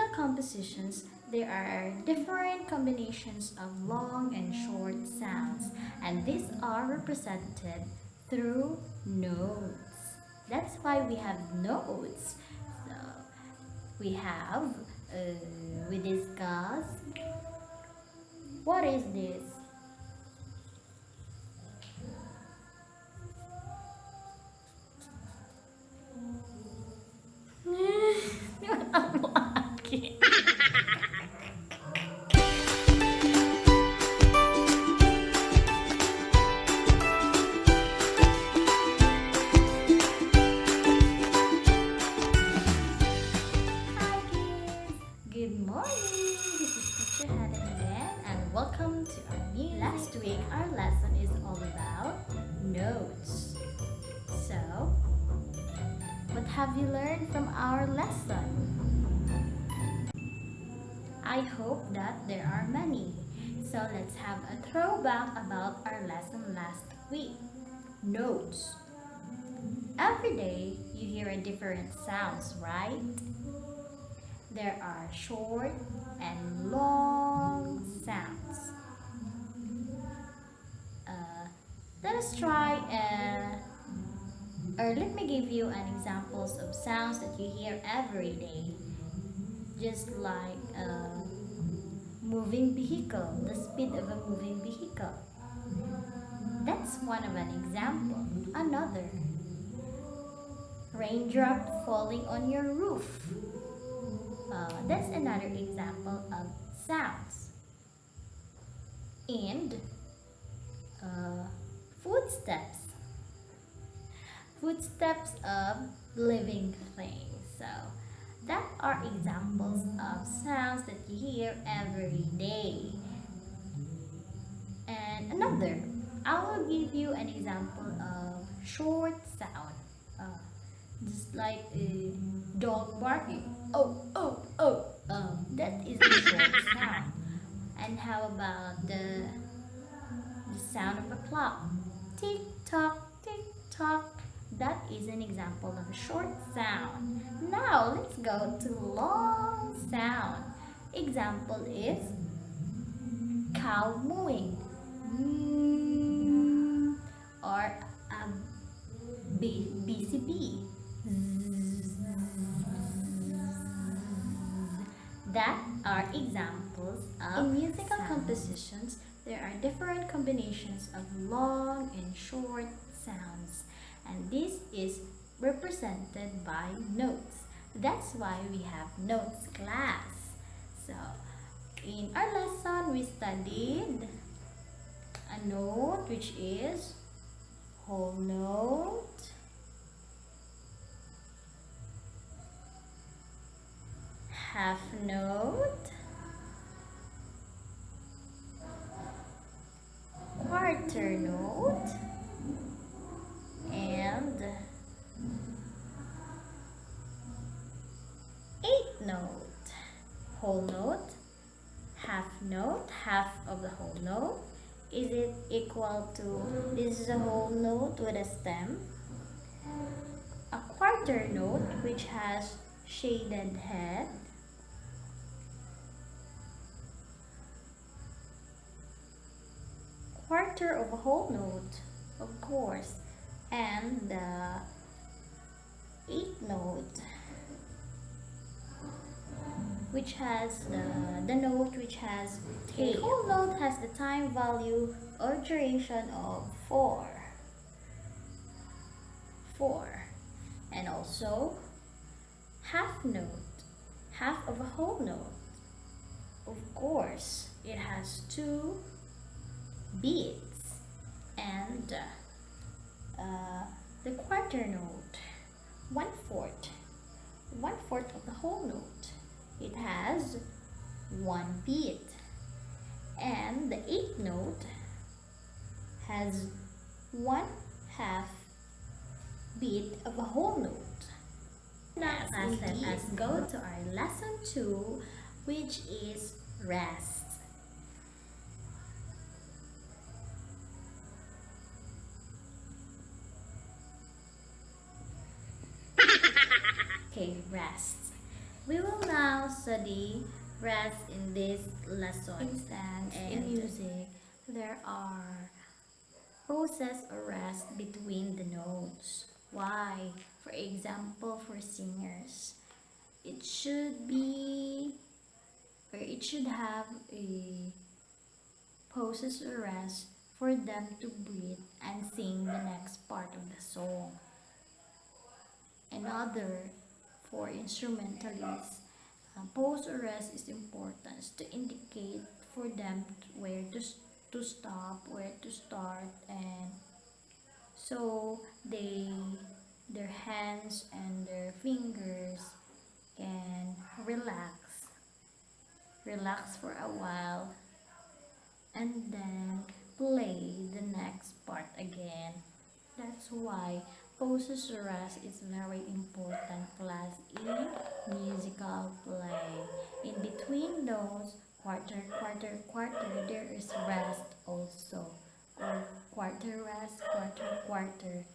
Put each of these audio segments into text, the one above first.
musical compositions, there are different combinations of long and short sounds, and these are represented through notes. That's why we have notes. So we discuss what is this? Hi kids! Good morning! This is Teacher Hannah again and welcome to our new Last week our lesson is all about notes. So, what have you learned from our lesson? I hope that there are many. So let's have a throwback about our lesson last week. Notes. Every day you hear a different sounds, right? There are short and long sounds. Let us try or let me give you an examples of sounds that you hear every day. Just like a moving vehicle, the speed of a moving vehicle. That's one of an example. Another, raindrop falling on your roof. That's another example of sounds. And footsteps. Footsteps of living things. So that are examples of sounds that you hear every day. And another, I will give you an example of short sound. Just like a dog barking. Oh, oh, oh. That is a short sound. And how about the sound of a clock? Tick tock, tick tock. That is an example of a short sound. Now let's go to long sound. Example is cow mooing. Or a busy bee. That are examples of in musical compositions. There are different combinations of long and short sounds, and this is represented by notes. That's why we have notes class. So, in our lesson, we studied a note which is whole note, half note, quarter note, and eighth note. Whole note, half of the whole note. Is it equal to, this is a whole note with a stem, a quarter note which has shaded head, quarter of a whole note, of course, and the eighth note which has the note which has tail. The whole note has the time value or duration of 4. And also half note, half of a whole note. Of course, it has 2 beats. And the quarter note, 1/4 of the whole note. It has 1 beat. And the eighth note has 1/2 beat of a whole note. Now let us go to our lesson 2, which is rest. Okay, rest. We will now study rest in this lesson. For instance, in music, there are pauses or rest between the notes. Why? For example, for singers, it should be or it should have a pauses or rest for them to breathe and sing the next part of the song. Another for instrumentalists, pause or rest is important to indicate for them where to stop, where to start, and so their hands and their fingers can relax for a while, and then play the next part again. That's why pauses or rest is very important class in musical play. In between those quarter, quarter, quarter, there is rest also. Or quarter rest, quarter, quarter.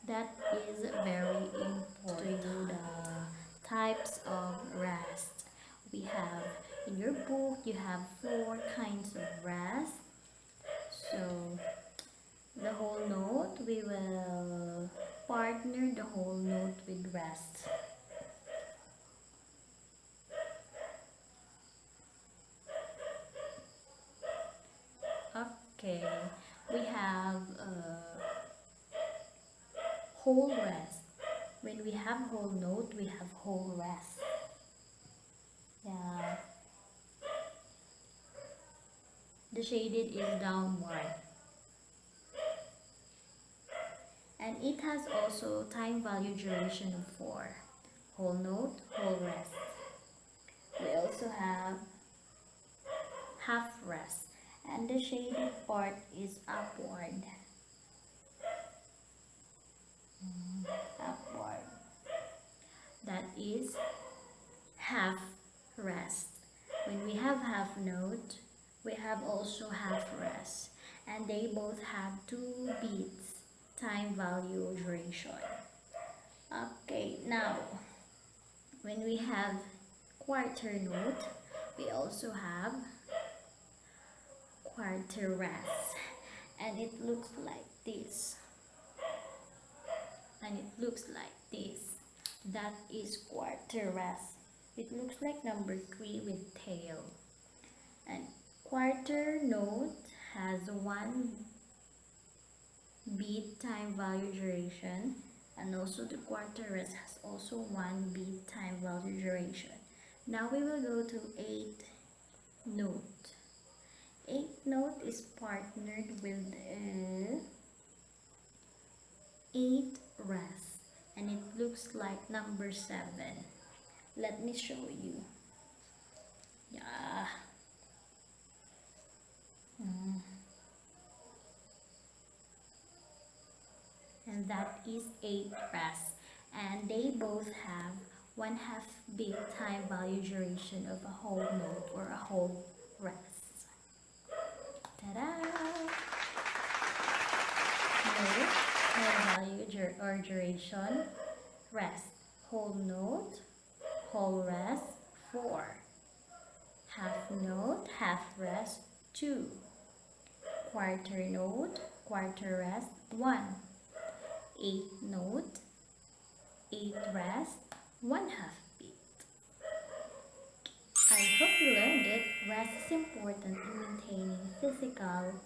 That is very important. To you the types of rest. We have in your book you have 4 kinds of rest. So the whole note, we will partner the whole note with rest. Okay, we have whole rest. When we have whole note, we have whole rest. Yeah. The shaded is downward. And it has also time value duration of 4. Whole note, whole rest. We also have half rest. And the shaded part is upward. Upward. That is half rest. When we have half note, we have also half rest. And they both have 2 beats, time value duration. Okay, now when we have quarter note, we also have quarter rest, and it looks like this, and it looks like this. That is quarter rest. It looks like number 3 with tail. And quarter note has 1 beat time value duration, and also the quarter rest has also 1 beat time value duration. Now we will go to 8 note. 8 note is partnered with 8 rest, and it looks like number 7. Let me show you. Yeah. And that is 8 rest, and they both have 1/2 beat time value duration of a whole note or a whole rest. Ta-da! Note, time value or duration, rest. Whole note, whole rest, 4. Half note, half rest, 2. Quarter note, quarter rest, 1. 8 note, 8 rest, 1/2 beat. I hope you learned it. Rest is important in maintaining physical,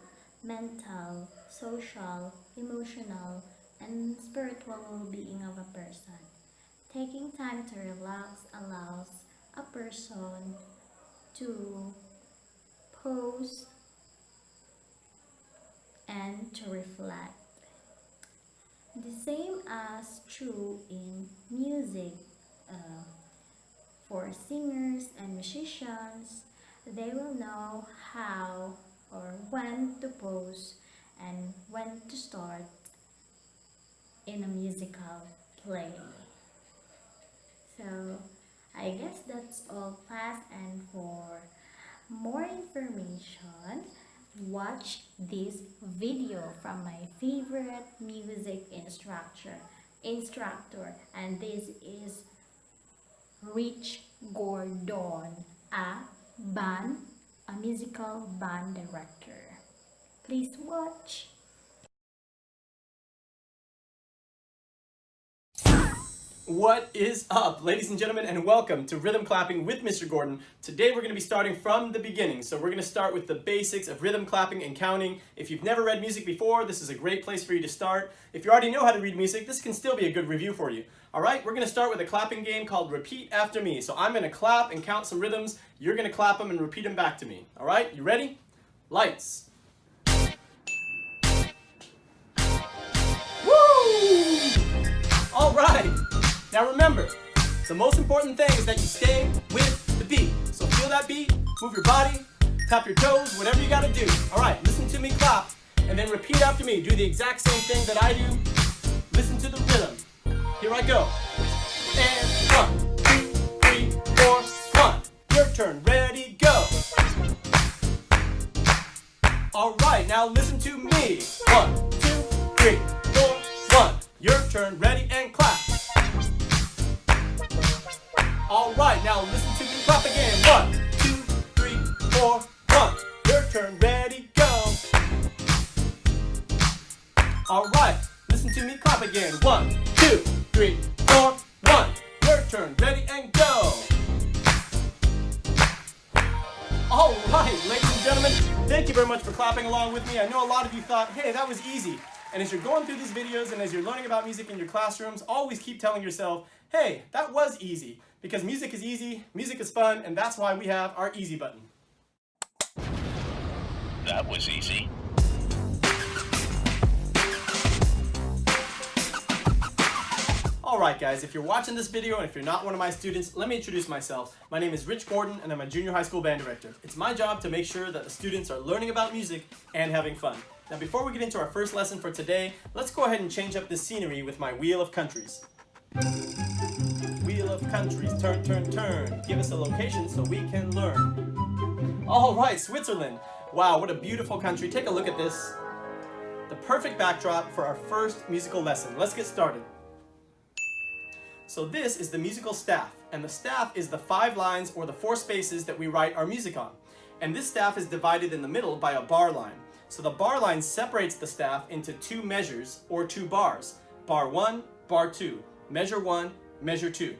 mental, social, emotional, and spiritual well-being of a person. Taking time to relax allows a person to pause and to reflect. The same as true in music. For singers and musicians, they will know how or when to pause and when to start in a musical play. So I guess that's all class, and for more information, watch this video from my favorite music instructor, and this is Rich Gordon, a musical band director. Please watch. What is up, ladies and gentlemen, and welcome to Rhythm Clapping with Mr. Gordon. Today we're going to be starting from the beginning. So we're going to start with the basics of rhythm clapping and counting. If you've never read music before, this is a great place for you to start. If you already know how to read music, this can still be a good review for you. Alright, we're going to start with a clapping game called Repeat After Me. So I'm going to clap and count some rhythms. You're going to clap them and repeat them back to me. Alright, you ready? Lights. Woo! Alright! Now remember, the most important thing is that you stay with the beat. So feel that beat, move your body, tap your toes, whatever you gotta do. Alright, listen to me clap, and then repeat after me. Do the exact same thing that I do. Listen to the rhythm. Here I go. And 1, 2, 3, 4, 1. Your turn, ready, go. Alright, now listen to me. 1, 2, 3, 4, 1. Your turn, ready, and clap. Alright, now listen to me clap again. 1, 2, 3, 4, 1. Your turn, ready, go. Alright, listen to me clap again. 1, 2, 3, 4, 1. Your turn, ready, and go. Alright, ladies and gentlemen, thank you very much for clapping along with me. I know a lot of you thought, hey, that was easy. And as you're going through these videos and as you're learning about music in your classrooms, always keep telling yourself, hey, that was easy. Because music is easy, music is fun, and that's why we have our easy button. That was easy. Alright guys, if you're watching this video and if you're not one of my students, let me introduce myself. My name is Rich Gordon and I'm a junior high school band director. It's my job to make sure that the students are learning about music and having fun. Now before we get into our first lesson for today, let's go ahead and change up the scenery with my Wheel of Countries. Wheel of Countries, turn, turn, turn. Give us a location so we can learn. Alright, Switzerland. Wow, what a beautiful country. Take a look at this. The perfect backdrop for our first musical lesson. Let's get started. So this is the musical staff, and the staff is the 5 lines or the 4 spaces that we write our music on. And this staff is divided in the middle by a bar line. So the bar line separates the staff into 2 measures or 2 bars. Bar 1, bar 2. Measure 1, measure 2.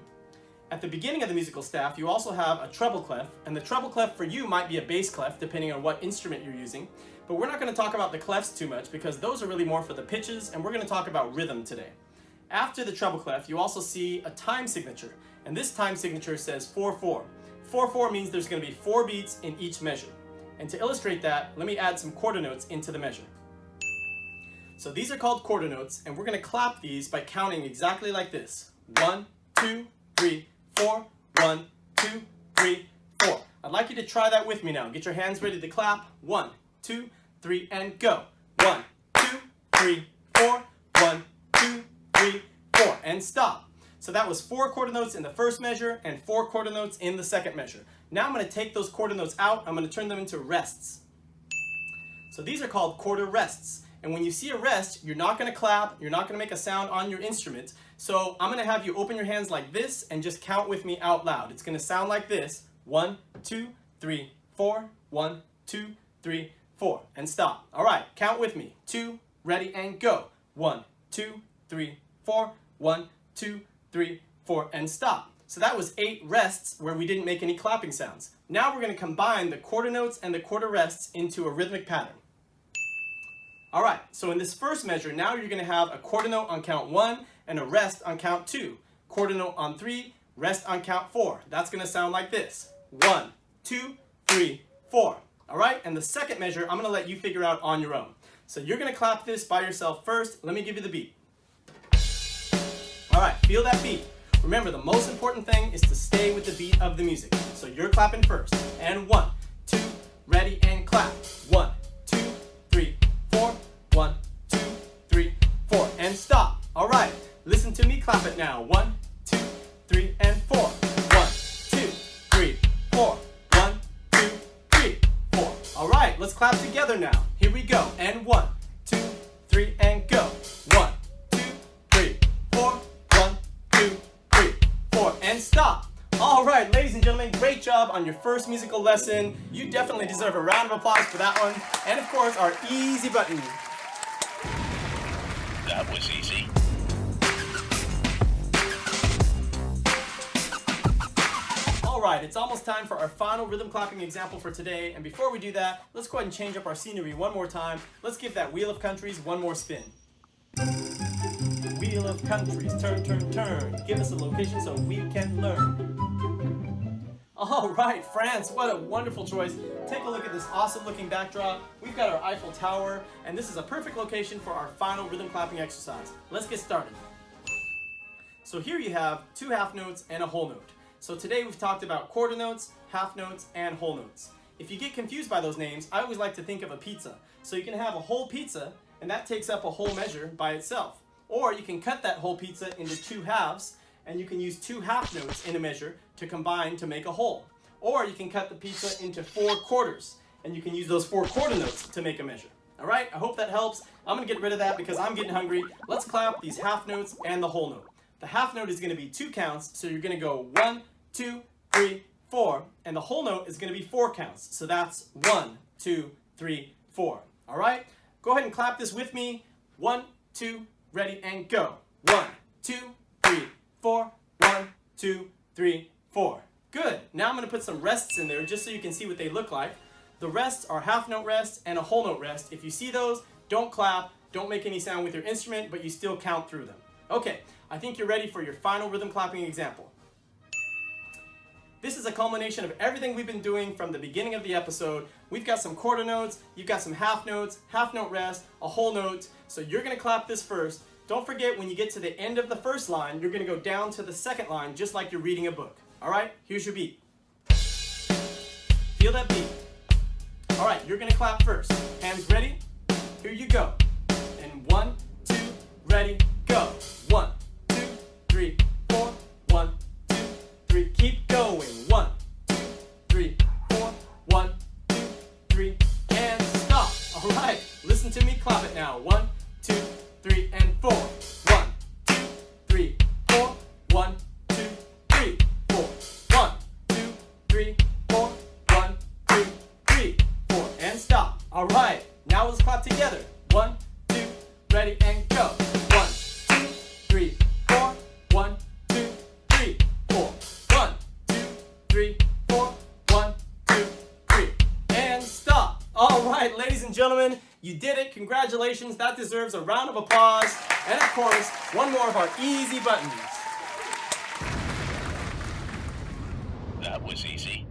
At the beginning of the musical staff, you also have a treble clef, and the treble clef for you might be a bass clef depending on what instrument you're using. But we're not going to talk about the clefs too much because those are really more for the pitches, and we're going to talk about rhythm today. After the treble clef, you also see a time signature, and this time signature says 4/4. 4/4 means there's going to be 4 beats in each measure. And to illustrate that, let me add some quarter notes into the measure. So these are called quarter notes, and we're going to clap these by counting exactly like this. 1, 2, 3, 4, 1, 2, 3, 4. I'd like you to try that with me now. Get your hands ready to clap. 1, 2, 3, and go. 1, 2, 3, 4, 1, 2, 3, 4, and stop. So that was 4 quarter notes in the first measure and 4 quarter notes in the second measure. Now I'm going to take those quarter notes out. I'm going to turn them into rests. So these are called quarter rests. And when you see a rest, you're not going to clap, you're not going to make a sound on your instrument. So I'm going to have you open your hands like this and just count with me out loud. It's going to sound like this. 1, 2, 3, 4, 1, 2, 3, 4, and stop. All right, count with me. 2, ready, and go. 1, 2, 3, 4, 1, 2, 3, 4, and stop. So that was 8 rests where we didn't make any clapping sounds. Now we're going to combine the quarter notes and the quarter rests into a rhythmic pattern. Alright, so in this first measure, now you're going to have a quarter note on count 1 and a rest on count 2. Quarter note on 3, rest on count 4. That's going to sound like this. 1, 2, 3, 4. Alright, and the second measure, I'm going to let you figure out on your own. So you're going to clap this by yourself first. Let me give you the beat. Alright, feel that beat. Remember, the most important thing is to stay with the beat of the music. So you're clapping first. And 1, 2, ready, and clap. 1, 2, 3, 4. 1, 2, 3, 4, and stop. All right, listen to me clap it now. 1, 2, 3, and 4. 1, 2, 3, 4. 1, 2, 3, 4. All right, let's clap together now. Here we go. And 1, 2, 3, and go. 1, 2, 3, 4. 1, 2, 3, 4, and stop. All right, ladies and job on your first musical lesson. You definitely deserve a round of applause for that one. And of course, our easy button. That was easy. Alright, it's almost time for our final rhythm clapping example for today. And before we do that, let's go ahead and change up our scenery one more time. Let's give that Wheel of Countries one more spin. Wheel of Countries, turn, turn, turn. Give us a location so we can learn. Alright, France, what a wonderful choice. Take a look at this awesome looking backdrop. We've got our Eiffel Tower, and this is a perfect location for our final rhythm clapping exercise. Let's get started. So here you have two half notes and a whole note. So today we've talked about quarter notes, half notes, and whole notes. If you get confused by those names, I always like to think of a pizza. So you can have a whole pizza, and that takes up a whole measure by itself. Or you can cut that whole pizza into two halves, and you can use two half notes in a measure to combine to make a whole. Or you can cut the pizza into 4 quarters, and you can use those 4 quarter notes to make a measure. Alright, I hope that helps. I'm going to get rid of that because I'm getting hungry. Let's clap these half notes and the whole note. The half note is going to be 2 counts, so you're going to go 1, 2, 3, 4, and the whole note is going to be 4 counts. So that's 1, 2, 3, 4. All right? Go ahead and clap this with me. 1, 2, ready, and go. 1, 2, 3, 4. 1, 2, 3, 4. Good. Now I'm going to put some rests in there just so you can see what they look like. The rests are half note rest and a whole note rest. If you see those, don't clap, don't make any sound with your instrument, but you still count through them. Okay, I think you're ready for your final rhythm clapping example. This is a culmination of everything we've been doing from the beginning of the episode. We've got some quarter notes, you've got some half notes, half note rest, a whole note. So you're going to clap this first. Don't forget, when you get to the end of the first line, you're going to go down to the second line just like you're reading a book. All right, here's your beat. Feel that beat. All right, you're going to clap first. Hands ready? Here you go. And 1, 2, ready, go. 1, 2, 3, 4. 1, 2, 3. Keep going. 1, 2, 3, 4. 1, 2, 3, and stop. All right, listen to me. Clap it now. 1, 2, 3, and 4. 1, 2, 3, 4. 1, 2, 3, 4. 1, 2, 3, 4. 1, 2, 3, 4, and stop. All right, now let's clap together. 1, 2, ready, and go. 1, 2, 3, 4. 1, 2, 3, 4. 1, 2, 3, 4. 1, 2, 3, and stop. All right, ladies and gentlemen, you did it. Congratulations. That deserves a round of applause. And of course, one more of our easy buttons. That was easy.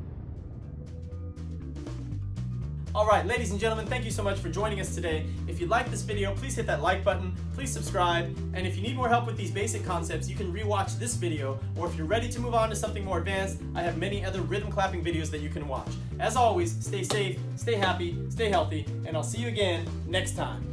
All right, ladies and gentlemen, thank you so much for joining us today. If you like this video, please hit that like button, please subscribe, and if you need more help with these basic concepts, you can rewatch this video, or if you're ready to move on to something more advanced, I have many other rhythm clapping videos that you can watch. As always, stay safe, stay happy, stay healthy, and I'll see you again next time.